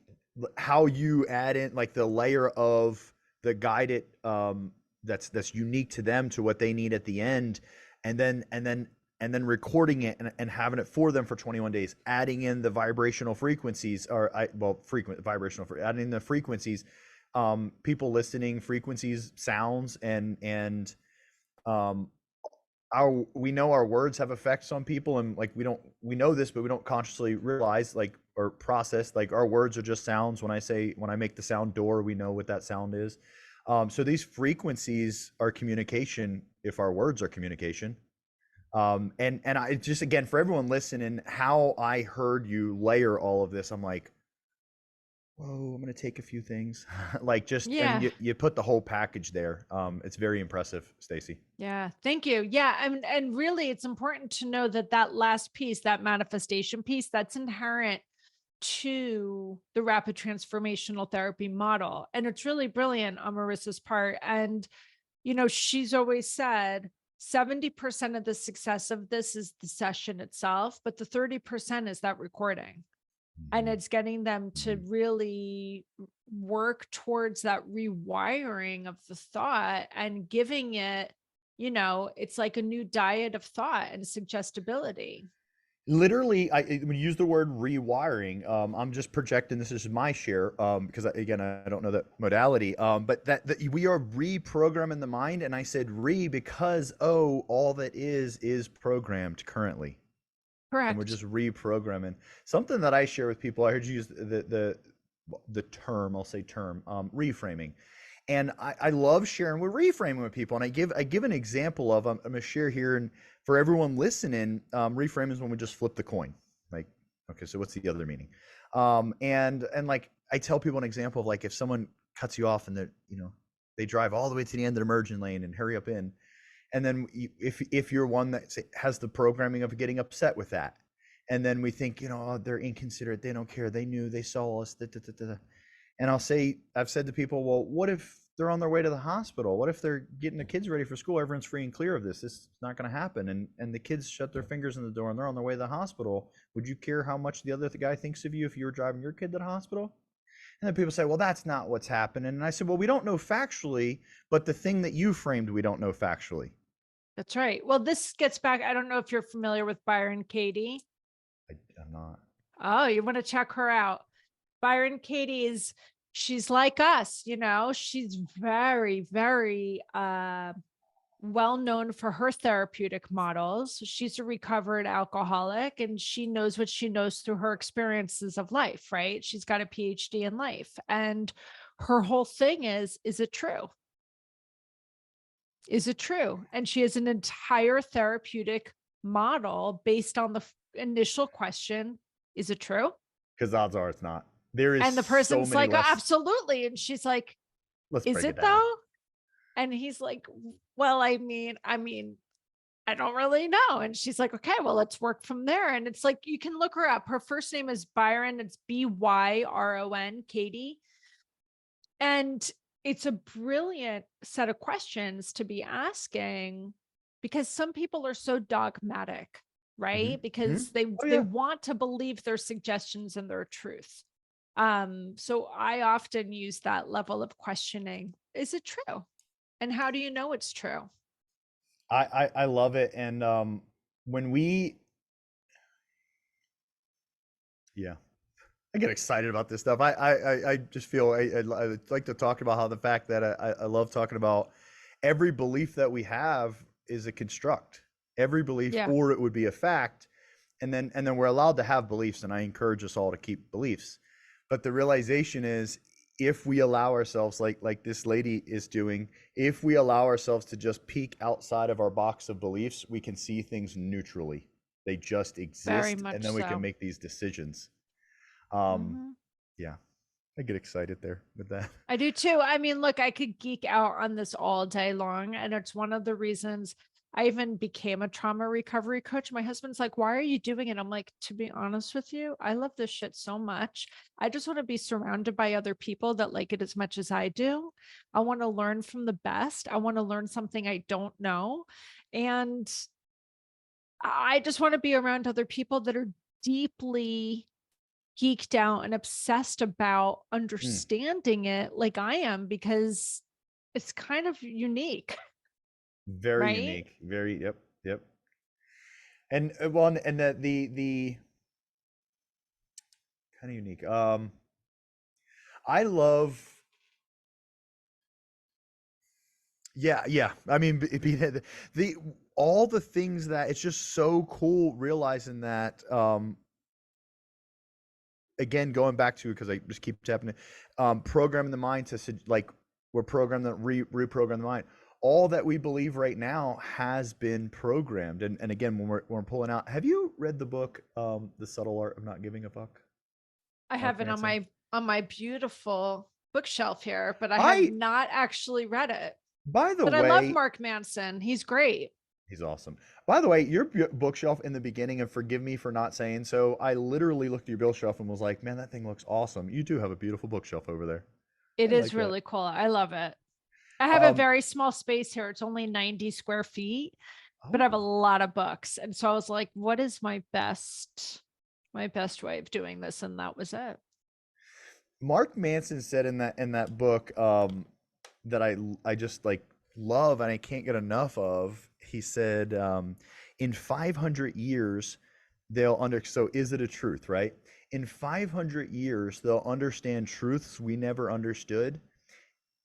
Speaker 1: how you add in like the layer of the guided that's unique to them to what they need at the end, and then recording it and having it for them for 21 days, adding in the vibrational frequencies, or frequent vibrational, adding in the frequencies, people listening frequencies, sounds, and um we know our words have effects on people, and like we know this, but we don't consciously realize like or process like our words are just sounds. When I make the sound door, we know what that sound is. So these frequencies are communication if our words are communication. And I just, again, for everyone listening, how I heard you layer all of this, I'm like, whoa, I'm gonna take a few things. Like, just, and
Speaker 2: Yeah.
Speaker 1: you put the whole package there. It's very impressive, Stacey.
Speaker 2: Yeah, thank you. Yeah, and really it's important to know that that last piece, that manifestation piece, that's inherent to the rapid transformational therapy model. And it's really brilliant on Marissa's part. And, she's always said 70% of the success of this is the session itself, but the 30% is that recording. And
Speaker 1: Mhm.
Speaker 2: it's getting them to
Speaker 1: Mhm.
Speaker 2: really work towards that rewiring of the thought and giving it, it's like a new diet of thought and suggestibility.
Speaker 1: Literally, when you use the word rewiring, I'm just projecting. This is my share, because again, I don't know that modality, but that we are reprogramming the mind, and I said because all that is programmed currently, and we're
Speaker 2: Correct.
Speaker 1: just reprogramming. Something that I share with people, I heard you use the term, I'll say term, reframing. And I love sharing with reframing with people. And I give an example of, I'm gonna share here, and for everyone listening, reframing is when we just flip the coin. Like, okay, so what's the other meaning? And like I tell people an example of, like, if someone cuts you off and they drive all the way to the end of the merging lane and hurry up in, and then if you're one that has the programming of getting upset with that, and then we think, oh, they're inconsiderate, they don't care, they knew, they saw us, da, da, da, da. And I've said to people, well, what if they're on their way to the hospital? What if they're getting the kids ready for school? Everyone's free and clear of this. This is not going to happen. And the kids shut their fingers in the door and they're on their way to the hospital. Would you care how much the other guy thinks of you if you were driving your kid to the hospital? And then people say, well, that's not what's happening. And I said, well, we don't know factually, but the thing that you framed, we don't know factually.
Speaker 2: That's right. Well, this gets back. I don't know if you're familiar with Byron Katie.
Speaker 1: I'm not.
Speaker 2: Oh, you want to check her out. Byron Katie she's like us, she's very, very well known for her therapeutic models. She's a recovered alcoholic and she knows what she knows through her experiences of life, right? She's got a PhD in life. And her whole thing is it true? Is it true? And she has an entire therapeutic model based on the initial question, is it true?
Speaker 1: Because odds are it's not. There is
Speaker 2: And the
Speaker 1: so
Speaker 2: person's
Speaker 1: many
Speaker 2: like, "Oh,
Speaker 1: less.
Speaker 2: absolutely." And she's like,
Speaker 1: Let's
Speaker 2: "Is
Speaker 1: break it
Speaker 2: it
Speaker 1: down.
Speaker 2: though?" And he's like, "Well, I mean, I don't really know." And she's like, "Okay, well, let's work from there." And it's like, you can look her up. Her first name is Byron. It's Byron, Katie. And it's a brilliant set of questions to be asking because some people are so dogmatic,
Speaker 1: Mm-hmm.
Speaker 2: right?
Speaker 1: Mm-hmm.
Speaker 2: Because they
Speaker 1: Oh
Speaker 2: they
Speaker 1: yeah.
Speaker 2: want to believe their suggestions and their truth. So I often use that level of questioning. Is it true? And how do you know it's true?
Speaker 1: I love it. And when we, yeah. I get excited about this stuff. I just feel I like to talk about how the fact that I love talking about every belief that we have is a construct. Every belief,
Speaker 2: Yeah.
Speaker 1: or it would be a fact, and then we're allowed to have beliefs, and I encourage us all to keep beliefs. But the realization is, if we allow ourselves, like this lady is doing, if we allow ourselves to just peek outside of our box of beliefs, we can see things neutrally. They just
Speaker 2: Very
Speaker 1: exist, and
Speaker 2: much
Speaker 1: then we can
Speaker 2: so.
Speaker 1: make these decisions. Um,
Speaker 2: Hmm.
Speaker 1: yeah, I get excited there with that.
Speaker 2: I do too. I mean, look, I could geek out on this all day long. And it's one of the reasons I even became a trauma recovery coach. My husband's like, why are you doing it? I'm like, to be honest with you, I love this shit so much. I just want to be surrounded by other people that like it as much as I do. I want to learn from the best. I want to learn something I don't know. And I just want to be around other people that are deeply geeked out and obsessed about
Speaker 1: Mm,
Speaker 2: understanding it like I am, because it's kind of unique,
Speaker 1: very
Speaker 2: right?
Speaker 1: unique. Very, yep, yep. And well, and the kind of unique. I love. Yeah, yeah. I mean, the all the things that it's just so cool realizing that. Again, going back to, because I just keep tapping it, programming the mind like we're programmed to reprogram the mind. All that we believe right now has been programmed. And again, when we're pulling out, have you read the book, The Subtle Art of Not Giving a Fuck?
Speaker 2: I
Speaker 1: Mark
Speaker 2: have it
Speaker 1: Manson.
Speaker 2: on my beautiful bookshelf here, but I have
Speaker 1: I,
Speaker 2: not actually read it.
Speaker 1: by the
Speaker 2: But I love
Speaker 1: way,
Speaker 2: Mark Manson. He's great.
Speaker 1: he's awesome. By the way, your bookshelf in the beginning, and forgive me for not saying so, I literally looked at your bookshelf and was like, man, that thing looks awesome. You do have a beautiful bookshelf over there. I
Speaker 2: It is
Speaker 1: like that.
Speaker 2: really cool. I love it. I have a
Speaker 1: Um,
Speaker 2: very small space here. It's only 90 square feet, but I have a
Speaker 1: oh,
Speaker 2: lot of books. And so I was like, what is my best way of doing this? And that was it.
Speaker 1: Mark Manson said in that book, that I just like love and I can't get enough of. He said, in 500 years they'll under so is it a truth, right? In 500 years they'll understand truths we never understood,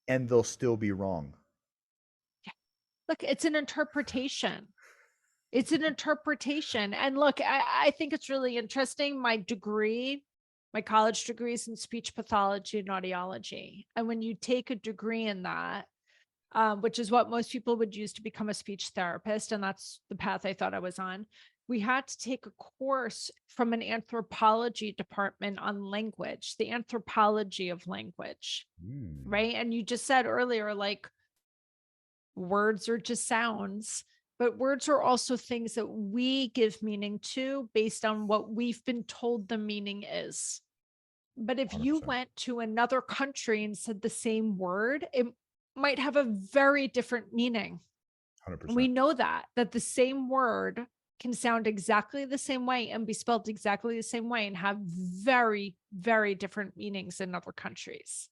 Speaker 1: and they'll still be wrong.
Speaker 2: Look, it's an interpretation. It's an interpretation. And look, I think it's really interesting. My college degree is in speech pathology and audiology. And when you take a degree in that, which is what most people would use to become a speech therapist, and that's the path I thought I was on, we had to take a course from an anthropology department on language, the anthropology of language,
Speaker 1: Hmm.
Speaker 2: right? And you just said earlier, like, words are just sounds, but words are also things that we give meaning to based on what we've been told the meaning is. But if you
Speaker 1: 100%.
Speaker 2: went to another country and said the same word, it might have a very different meaning. And we
Speaker 1: 100%.
Speaker 2: know that the same word can sound exactly the same way and be spelled exactly the same way and have very, very different meanings in other countries.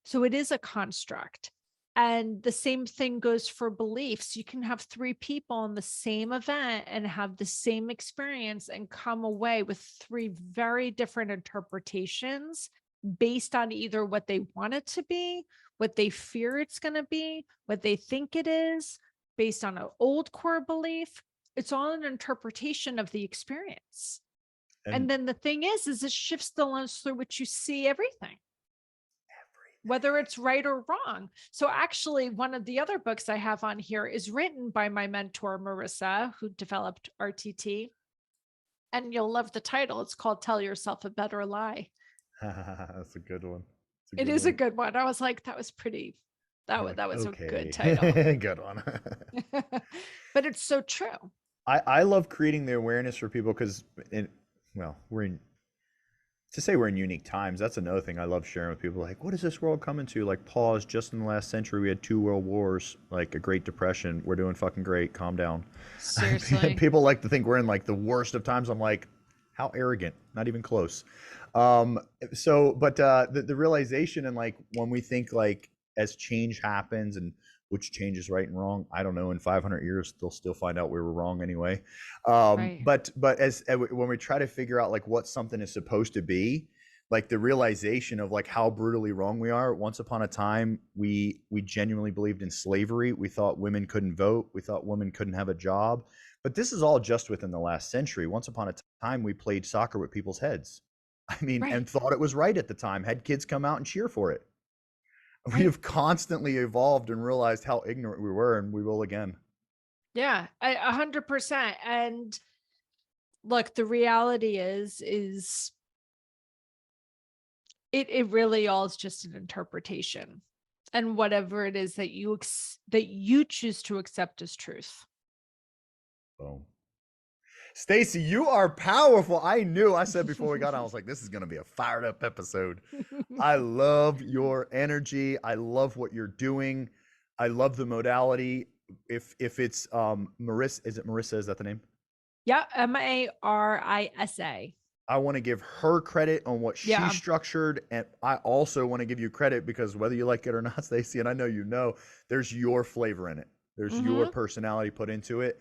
Speaker 2: So it is a construct. And the same thing goes for beliefs. You can have three people in the same event and have the same experience and come away with three very different interpretations based on either what they want it to be, what they fear it's going to be, what they think it is, based on an old core belief. It's all an interpretation of the experience. And
Speaker 1: And
Speaker 2: then the thing is it shifts the lens through which you see everything, whether it's right or wrong. So actually, one of the other books I have on here is written by my mentor, Marissa, who developed RTT. And you'll love the title. It's called Tell Yourself a Better Lie.
Speaker 1: that's a good one. It's a
Speaker 2: It
Speaker 1: good
Speaker 2: is a
Speaker 1: one.
Speaker 2: good one. I was like, that was pretty,
Speaker 1: You're like,
Speaker 2: that was a good
Speaker 1: okay,
Speaker 2: title.
Speaker 1: good one.
Speaker 2: But it's so true.
Speaker 1: I love creating the awareness for people because, well, to say we're in unique times. That's another thing I love sharing with people. Like, what is this world coming to? Like, pause. Just in the last century, we had two world wars, like a Great Depression. We're doing fucking great. Calm down.
Speaker 2: Seriously.
Speaker 1: People like to think we're in like the worst of times. I'm like, how arrogant? Not even close. But the realization, and like when we think like as change happens, and which change is right and wrong, I don't know. In 500 years, they'll still find out we were wrong anyway.
Speaker 2: Right.
Speaker 1: But as when we try to figure out like what something is supposed to be, like the realization of like how brutally wrong we are. Once upon a time, we genuinely believed in slavery. We thought women couldn't vote. We thought women couldn't have a job. But this is all just within the last century. Once upon a time, we played soccer with people's heads. I mean,
Speaker 2: Right.
Speaker 1: and thought it was right at the time. Had kids come out and cheer for it. We
Speaker 2: Right.
Speaker 1: have constantly evolved and realized how ignorant we were, and we will again.
Speaker 2: Yeah, 100%. And look, the reality is it really all is just an interpretation, and whatever it is that that you choose to accept as truth.
Speaker 1: Boom. Stacey, you are powerful. I said before we got on, I was like, this is going to be a fired up episode. I love your energy. I love what you're doing. I love the modality. If it's Marissa, is it Marissa? Is that the name?
Speaker 2: Yeah, Marisa.
Speaker 1: I want to give her credit on what she
Speaker 2: Yeah.
Speaker 1: structured, and I also want to give you credit because whether you like it or not, Stacey, and I know you know, there's your flavor in it. There's your
Speaker 2: Mm-hmm.
Speaker 1: personality put into it.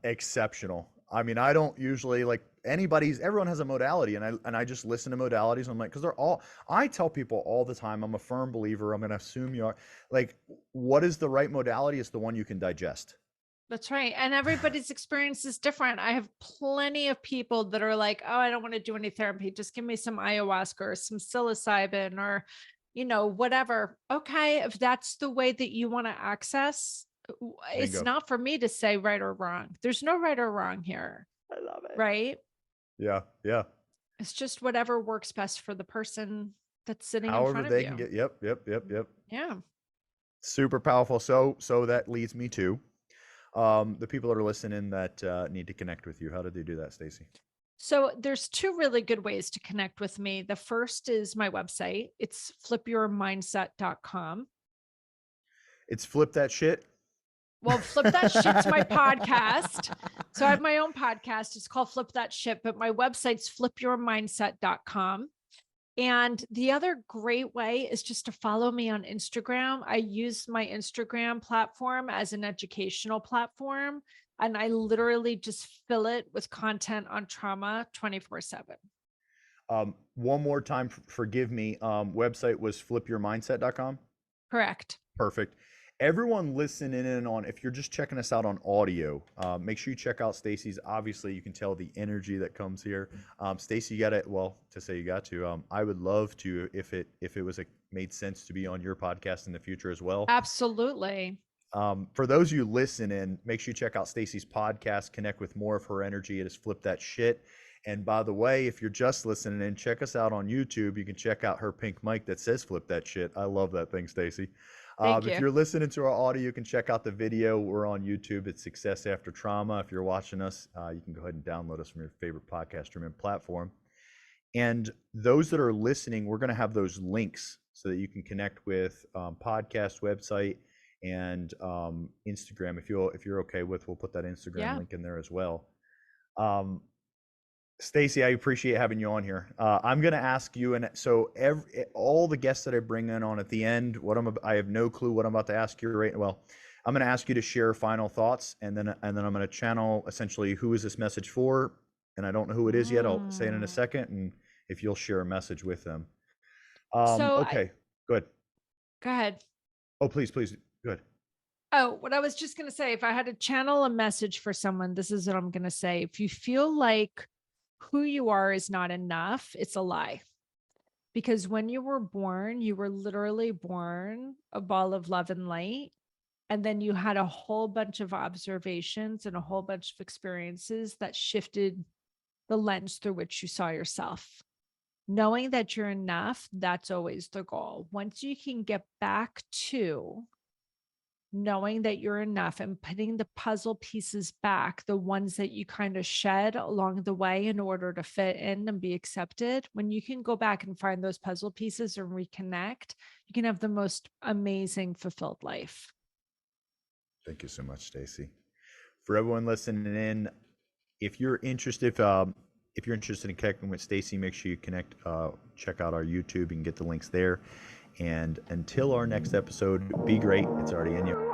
Speaker 1: Exceptional. I mean, I don't usually like everyone has a modality, and I just listen to modalities. I'm like, because they're all. I tell people all the time, I'm a firm believer. I'm going to assume you are. Like, what is the right modality? It's the one you can digest.
Speaker 2: That's right. And everybody's experience is different. I have plenty of people that are like, oh, I don't want to do any therapy. Just give me some ayahuasca or some psilocybin or, whatever. Okay. If that's the way that you want to access, it's
Speaker 1: Bingo.
Speaker 2: not for me to say right or wrong. There's no right or wrong here.
Speaker 1: I love it.
Speaker 2: Right.
Speaker 1: Yeah, yeah.
Speaker 2: It's just whatever works best for the person that's sitting in
Speaker 1: However
Speaker 2: front of
Speaker 1: they can
Speaker 2: you.
Speaker 1: get. Yep, yep, yep, yep.
Speaker 2: Yeah.
Speaker 1: Super powerful. So that leads me to the people that are listening that need to connect with you. How do they do that, Stacey?
Speaker 2: So there's two really good ways to connect with me. The first is my website. It's flipyourmindset.com.
Speaker 1: It's Flip That Shit.
Speaker 2: Well, Flip That Shit's my podcast. So I have my own podcast. It's called Flip That Shit, but my website's flipyourmindset.com. And the other great way is just to follow me on Instagram. I use my Instagram platform as an educational platform, and I literally just fill it with content on trauma 24/7.
Speaker 1: One more time, forgive me. Website was flipyourmindset.com.
Speaker 2: Correct.
Speaker 1: Perfect. Everyone listening in on, if you're just checking us out on audio, make sure you check out Stacey's. Obviously, you can tell the energy that comes here. Stacey, you got it. Well, to say you got to, I would love to, if it was made sense to be on your podcast in the future as well.
Speaker 2: Absolutely.
Speaker 1: For those of you listening, make sure you check out Stacey's podcast, connect with more of her energy. It is Flip That Shit. And by the way, if you're just listening in, check us out on YouTube. You can check out her pink mic that says Flip That Shit. I love that thing, Stacey.
Speaker 2: Thank
Speaker 1: If
Speaker 2: you.
Speaker 1: you're listening to our audio, you can check out the video. We're on YouTube. It's Success After Trauma. If you're watching us, you can go ahead and download us from your favorite podcast streaming platform. And those that are listening, we're going to have those links so that you can connect with podcast website and Instagram. If you're okay with, we'll put that Instagram link in there as well. Stacey, I appreciate having you on here. I'm going to ask you, and so all the guests that I bring in on at the end, I have no clue what I'm about to ask you right. Well, I'm going to ask you to share final thoughts, and then I'm going to channel essentially who is this message for, and I don't know who it is yet. I'll say it in a second, and if you'll share a message with them. Okay, good.
Speaker 2: Go ahead.
Speaker 1: Oh, please, good.
Speaker 2: Oh, what I was just going to say, if I had to channel a message for someone, this is what I'm going to say. If you feel like who you are is not enough, it's a lie. Because when you were literally born a ball of love and light. And then you had a whole bunch of observations and a whole bunch of experiences that shifted the lens through which you saw yourself. Knowing that you're enough, that's always the goal. Once you can get back to knowing that you're enough and putting the puzzle pieces back, the ones that you kind of shed along the way in order to fit in and be accepted, when you can go back and find those puzzle pieces and reconnect, you can have the most amazing, fulfilled life.
Speaker 1: Thank you so much, Stacey. For everyone listening in, if you're interested in connecting with Stacey, make sure you check out our YouTube. You can get the links there. And until our next episode, be great. It's already in you.